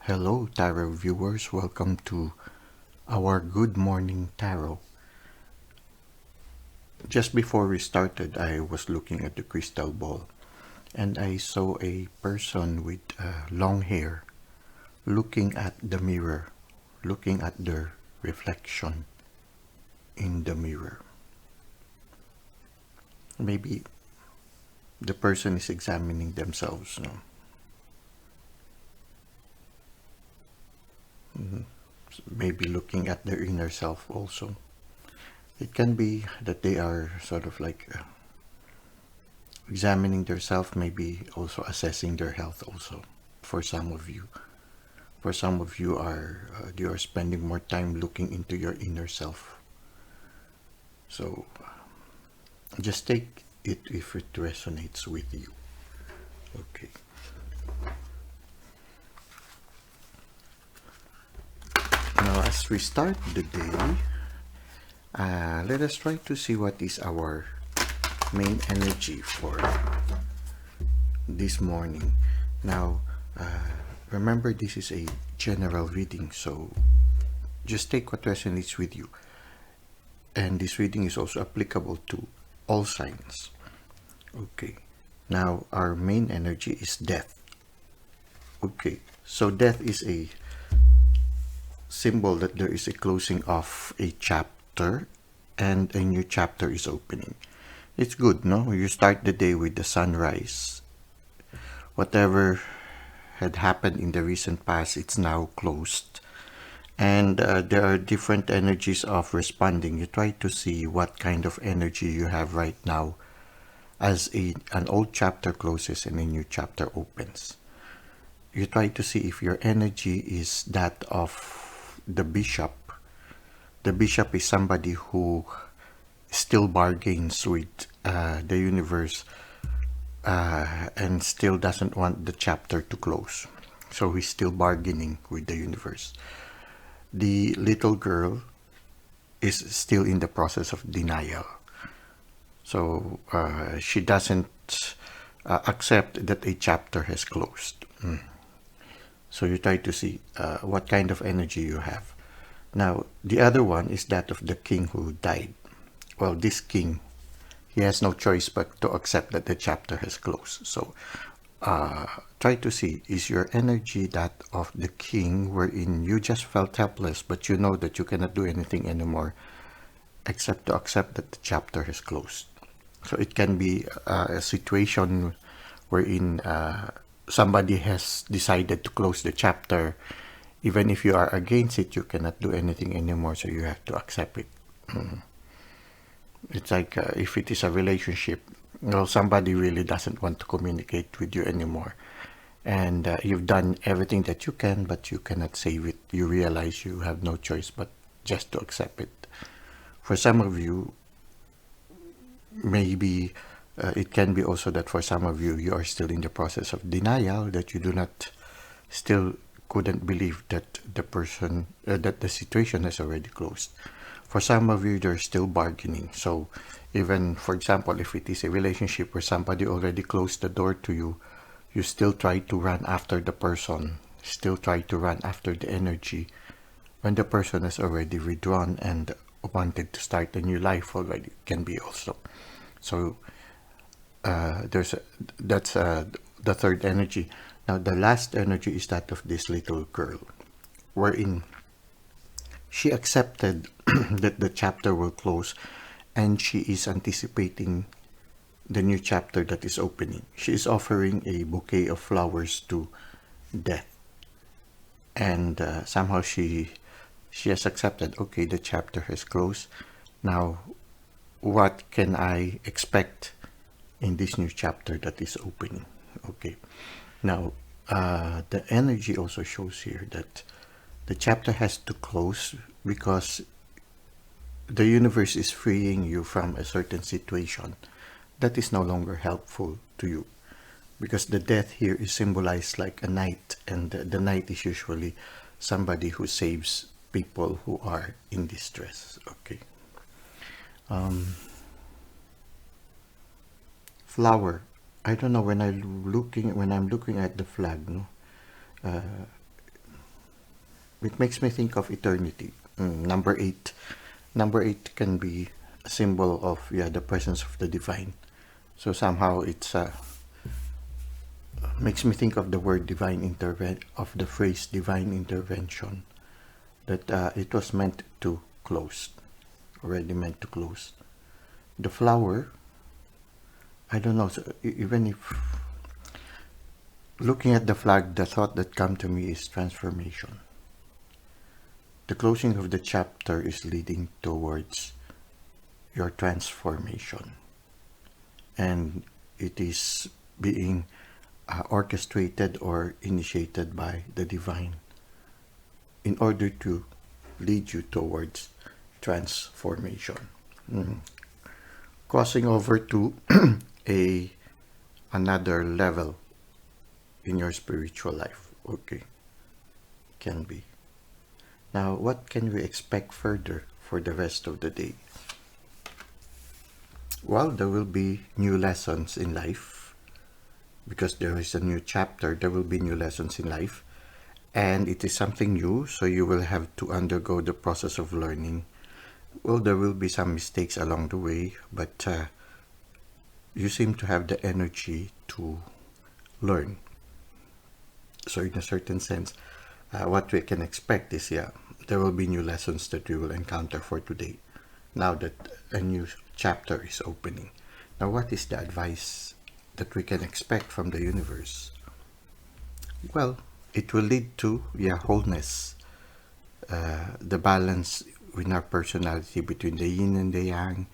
Hello, tarot viewers. Welcome to our Good Morning Tarot. Just before we started, I was looking at the crystal ball and I saw a person with long hair looking at the mirror, looking at their reflection in the mirror. Maybe the person is examining themselves. No? Maybe looking at their inner self also. It can be that they are sort of like examining themselves, maybe also assessing their health also. For some of you, you are spending more time looking into your inner self. So just take it if it resonates with you. Okay. Now, as we start the day, let us try to see what is our main energy for this morning. Now, remember this is a general reading, so just take what resonates with you. And this reading is also applicable to all signs. Okay. Now, our main energy is death. Okay. So death is a symbol that there is a closing of a chapter and a new chapter is opening. It's good, no? You start the day with the sunrise. Whatever had happened in the recent past, it's now closed. And there are different energies of responding. You try to see what kind of energy you have right now as an old chapter closes and a new chapter opens. You try to see if your energy is that of the bishop. The bishop is somebody who still bargains with the universe and still doesn't want the chapter to close. So he's still bargaining with the universe. The little girl is still in the process of denial. So she doesn't accept that a chapter has closed. So you try to see what kind of energy you have. Now, the other one is that of the king who died. Well, this king, he has no choice but to accept that the chapter has closed. So try to see, is your energy that of the king wherein you just felt helpless, but you know that you cannot do anything anymore except to accept that the chapter has closed. So it can be a situation wherein somebody has decided to close the chapter. Even if you are against it, you cannot do anything anymore, so you have to accept it. It's like if it is a relationship, well, somebody really doesn't want to communicate with you anymore. And you've done everything that you can, but you cannot save it. You realize you have no choice but just to accept it. For some of you, maybe it can be also that for some of you, you are still in the process of denial, that you do not still couldn't believe that the person, that the situation has already closed. For some of you, they're still bargaining. So even, for example, if it is a relationship where somebody already closed the door to you, you still try to run after the person, still try to run after the energy when the person has already withdrawn and wanted to start a new life already. Can be also. So that's the third energy. Now the last energy is that of this little girl, wherein she accepted that the chapter will close and she is anticipating the new chapter that is opening. She is offering a bouquet of flowers to death. And somehow she has accepted, okay, the chapter has closed. Now, what can I expect in this new chapter that is opening? Okay. Now, the energy also shows here that the chapter has to close because the universe is freeing you from a certain situation that is no longer helpful to you. Because the death here is symbolized like a knight, and the knight is usually somebody who saves people who are in distress. Okay. Flower. I don't know when I'm looking at the flag. No, it makes me think of eternity. Number eight. Number eight can be a symbol of, yeah, the presence of the divine. So somehow it's makes me think of the word of the phrase divine intervention, that it was meant to close, already meant to close. The flower, I don't know, so even if looking at the flag, the thought that come to me is transformation. The closing of the chapter is leading towards your transformation, and it is being orchestrated or initiated by the divine in order to lead you towards transformation. Mm. Crossing over to a another level in your spiritual life. Okay, can be. Now, what can we expect further for the rest of the day? Well, there will be new lessons in life because there is a new chapter. There will be new lessons in life, and it is something new, so you will have to undergo the process of learning. Well, there will be some mistakes along the way, but you seem to have the energy to learn. So in a certain sense, what we can expect is, yeah, there will be new lessons that we will encounter for today, now that a new chapter is opening. Now, what is the advice that we can expect from the universe? Well, it will lead to, yeah, wholeness, the balance in our personality between the yin and the yang.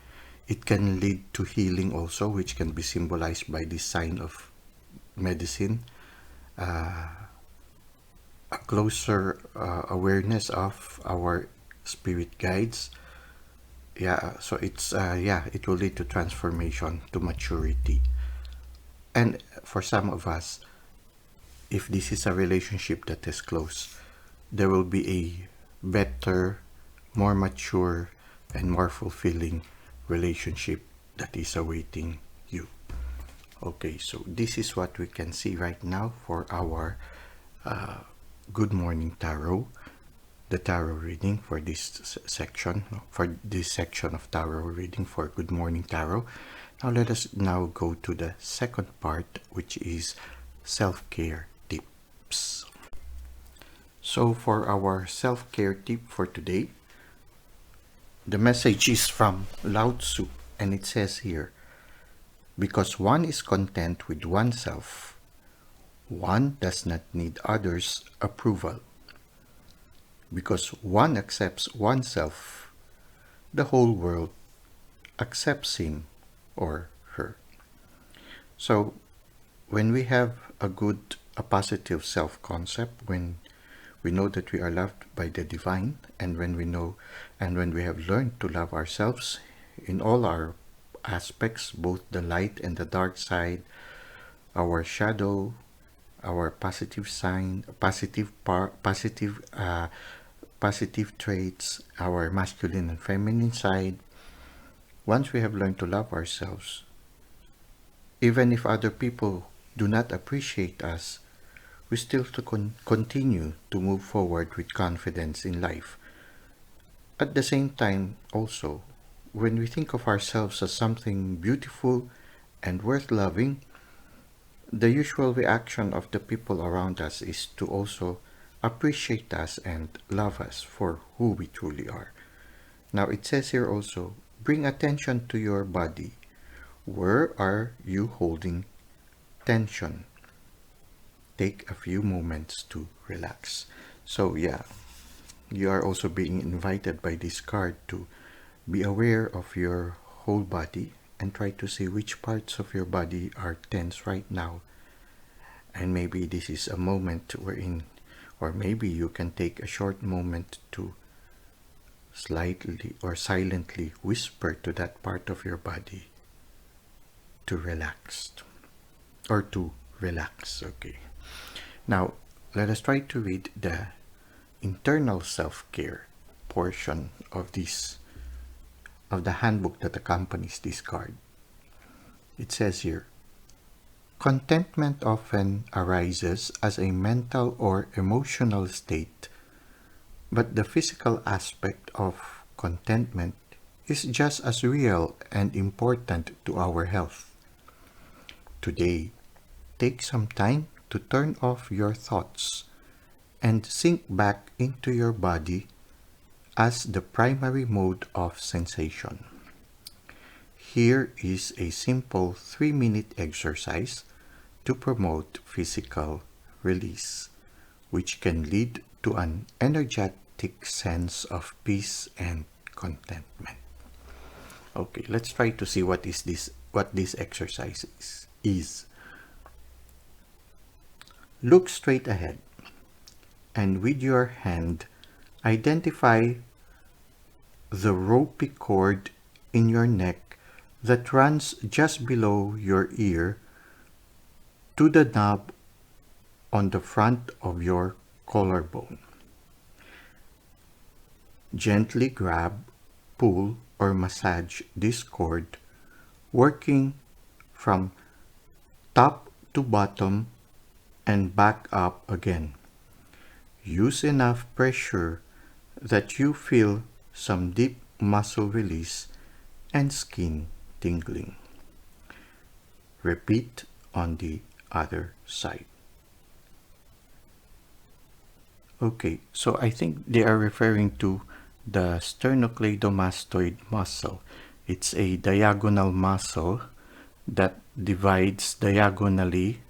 It can lead to healing also, which can be symbolized by this sign of medicine, a closer awareness of our spirit guides. Yeah, so it's yeah, it will lead to transformation, to maturity. And for some of us, if this is a relationship that is close, there will be a better, more mature, and more fulfilling relationship that is awaiting you. Okay, so this is what we can see right now for our Good Morning Tarot, the tarot reading for this section, of tarot reading for Good Morning Tarot. Now let us now go to the second part, which is self-care tips. So for our self-care tip for today, the message is from Lao Tzu, and it says here, because one is content with oneself, one does not need others' approval. Because one accepts oneself, the whole world accepts him or her. So when we have a positive self-concept, when we know that we are loved by the divine, and when we have learned to love ourselves in all our aspects, both the light and the dark side, our shadow, our positive sign, positive traits, our masculine and feminine side. Once we have learned to love ourselves, even if other people do not appreciate us, we still continue to move forward with confidence in life. At the same time, also, when we think of ourselves as something beautiful and worth loving, the usual reaction of the people around us is to also appreciate us and love us for who we truly are. Now it says here also, bring attention to your body. Where are you holding tension? Take a few moments to relax. So yeah, you are also being invited by this card to be aware of your whole body and try to see which parts of your body are tense right now. And maybe this is a moment wherein, or maybe you can take a short moment to slightly or silently whisper to that part of your body to relax, or to relax. Okay. Now, let us try to read the internal self-care portion of the handbook that accompanies this card. It says here, contentment often arises as a mental or emotional state But the physical aspect of contentment is just as real and important to our health. Today, take some time to turn off your thoughts and sink back into your body as the primary mode of sensation. Here is a simple 3-minute exercise to promote physical release, which can lead to an energetic sense of peace and contentment. Okay, let's try to see what this exercise is. Look straight ahead and with your hand identify the ropey cord in your neck that runs just below your ear to the knob on the front of your collarbone. Gently grab, pull, or massage this cord, working from top to bottom and back up again. Use enough pressure that you feel some deep muscle release and skin tingling. Repeat on the other side. Okay, so I think they are referring to the sternocleidomastoid muscle. It's a diagonal muscle that divides diagonally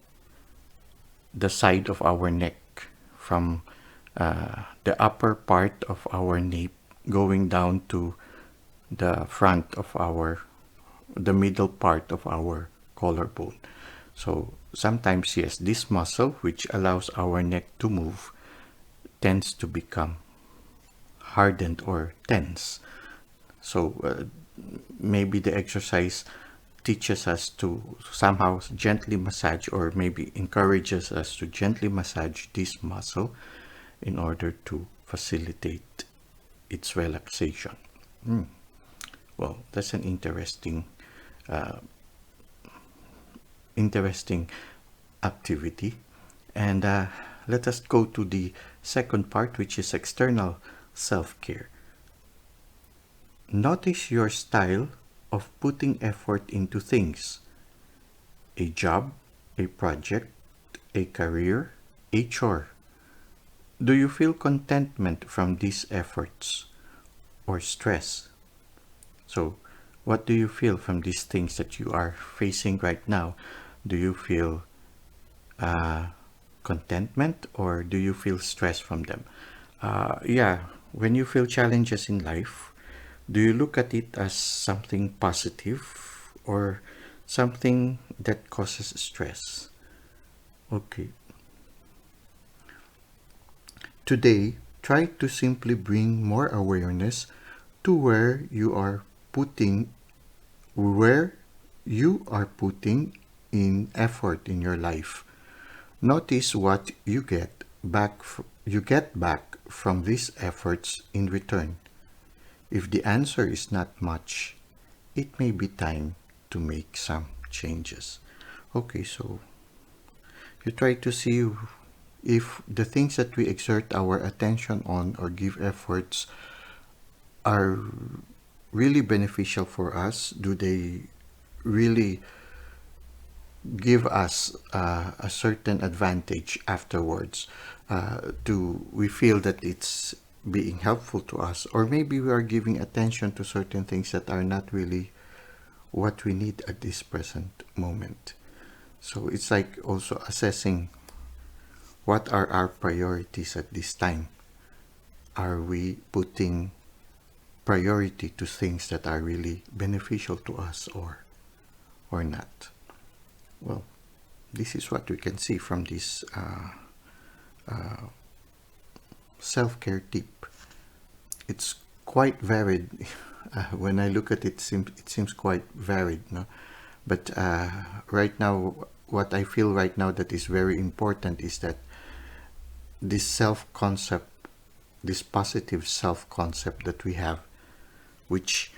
the side of our neck from the upper part of our nape going down to the front of the middle part of our collarbone. So sometimes, yes, this muscle, which allows our neck to move, tends to become hardened or tense. So maybe the exercise teaches us to somehow gently massage, or maybe encourages us to gently massage this muscle in order to facilitate its relaxation. Well, that's an interesting activity. And let us go to the second part, which is external self-care. Notice your style of putting effort into things: a job, a project, a career, a chore. Do you feel contentment from these efforts or stress? So, what do you feel from these things that you are facing right now? Do you feel contentment, or do you feel stress from them? Yeah, when you feel challenges in life, do you look at it as something positive or something that causes stress? Okay. Today, try to simply bring more awareness to where you are putting in effort in your life. Notice what you get back from these efforts in return. If the answer is not much, it may be time to make some changes. Okay, so you try to see if the things that we exert our attention on or give efforts are really beneficial for us. Do they really give us a certain advantage afterwards? Do we feel that it's being helpful to us? Or maybe we are giving attention to certain things that are not really what we need at this present moment. So it's like also assessing what are our priorities at this time. Are we putting priority to things that are really beneficial to us or not? Well, this is what we can see from this self-care tip. It's quite varied. When I look at it, it seems quite varied, no? But right now, what I feel right now that is very important is that this self-concept, this positive self-concept that we have, which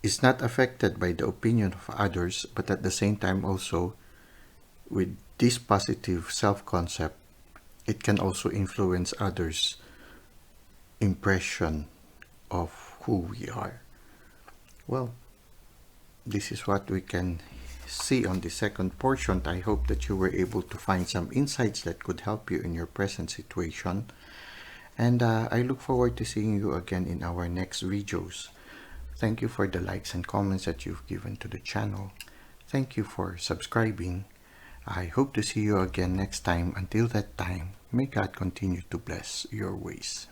is not affected by the opinion of others, but at the same time also, with this positive self-concept, it can also influence others impression of who we are. Well, this is what we can see on the second portion. I hope that you were able to find some insights that could help you in your present situation. And I look forward to seeing you again in our next videos. Thank you for the likes and comments that you've given to the channel. Thank you for subscribing. I hope to see you again next time. Until that time, may God continue to bless your ways.